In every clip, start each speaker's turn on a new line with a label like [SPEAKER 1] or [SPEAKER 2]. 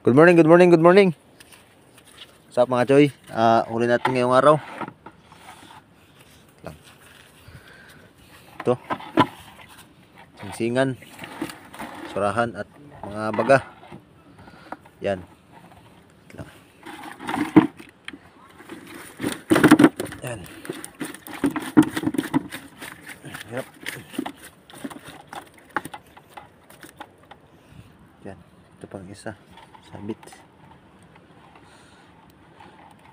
[SPEAKER 1] Good morning, good morning, good morning. What's up mga choy? Huli natin ngayong araw. Lang. Ito. Singsingan, surahan at mga baga. Yan. Lang. Yan. Hirap. Yan. Ito pang isa. Sabit.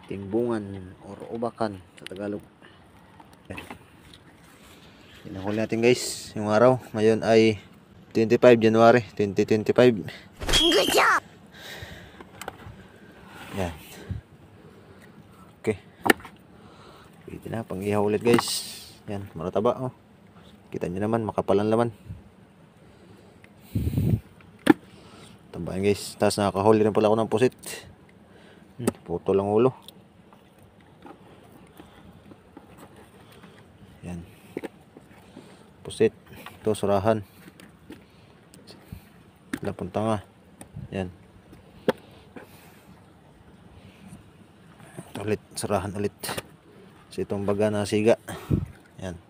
[SPEAKER 1] Timbungan or ubakan sa Tagalog. Yan. Hinahuli natin guys yung araw. Ngayon ay 25 January 2025. Good job! Yan. Okay. Pwede na pang ihaw ulit guys. Yan, marataba oh. Kita nyo naman, makapalan laman. Tambahin guys. Tapos nakakahuli rin pala ako ng pusit. Puto lang ulo. Yan. Pusit. Ito, surahan. Lapon tanga. Yan. Ulit, surahan ulit. So itong baga na siga. Yan.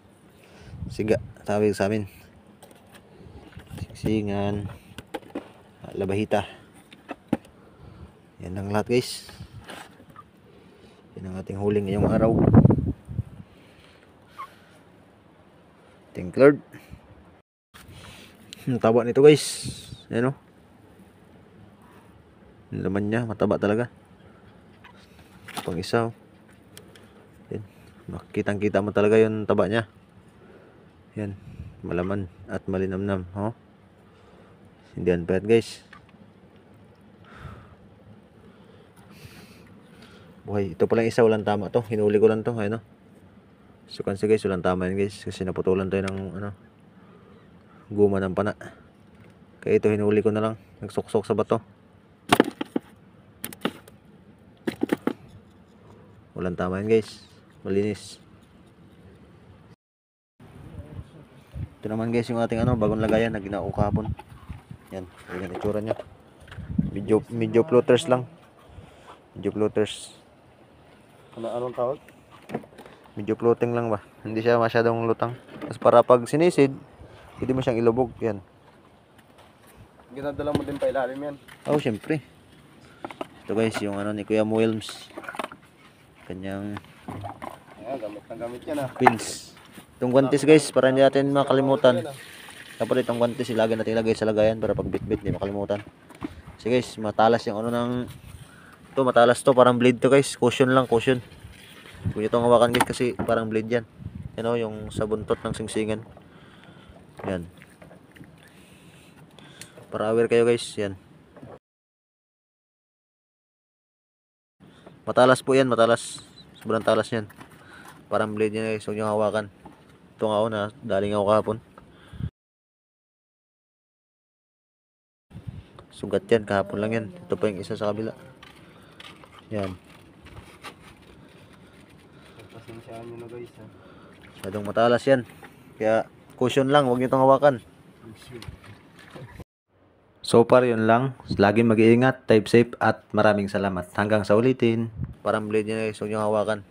[SPEAKER 1] Siga, tawag sa amin. Singsingan. Labahita. Yan ang lahat guys. Yan ang ating huling ngayong araw. Thank Lord. Taba nito guys. Yan o. Yung laman niya mataba talaga. Pang isa o. Yan. Makitang kita mo talaga yung taba niya. Yan. Malaman at malinamnam. Oh. Hindi yan payat guys. Buhay. Ito palang isa walang tama to. Hinuli ko lang to. Ayun o. So kasi guys walang tama yan guys. Kasi naputulan tayo ng guma ng pana. Kaya ito hinuli ko na lang. Nagsuksok sa bato. Walang tama yan guys. Malinis. Ito naman guys yung ating bagong lagayan na ginao kahapon. Yan. Yan itsura niya. Medyo floaters lang. Medyo floaters.
[SPEAKER 2] Anong tawag?
[SPEAKER 1] Medyo floating lang ba? Hindi siya masyadong lutang. Tapos para pag sinisid, hindi mo siyang ilubog. Yan.
[SPEAKER 2] Ginadala mo din pa ilalim yan?
[SPEAKER 1] Oh, syempre. Ito guys, yung ni Kuya Wilms. Kanyang
[SPEAKER 2] Gamit na gamit yan
[SPEAKER 1] pins. Itong guantes guys, para hindi natin makalimutan. Dapat itong guantes, ilagay natin ilagay sa lagayan para pag bit-bit, hindi makalimutan. So guys, matalas yung ito, matalas to, parang blade to guys. Cushion lang, cushion. Kung itong hawakan guys, kasi parang blade yan. Yan o, yung sa buntot ng singsingan. Yan. Para aware kayo guys, yan. Matalas po yan, matalas. Sobrang talas yan. Parang blade yan guys, huwag nyo hawakan. Ito nga na, daling ako kahapon. Sugat yan, kahapon lang yan. Ito pa yung isa sa kabila. Yan.
[SPEAKER 2] Pasensyahan nyo na guys ha.
[SPEAKER 1] Masyadong matalas yan. Kaya cushion lang, huwag nyo itong hawakan. So far yun lang. Laging mag-iingat, type safe at maraming salamat. Hanggang sa ulitin. Parang blade nyo guys, huwag nyo hawakan.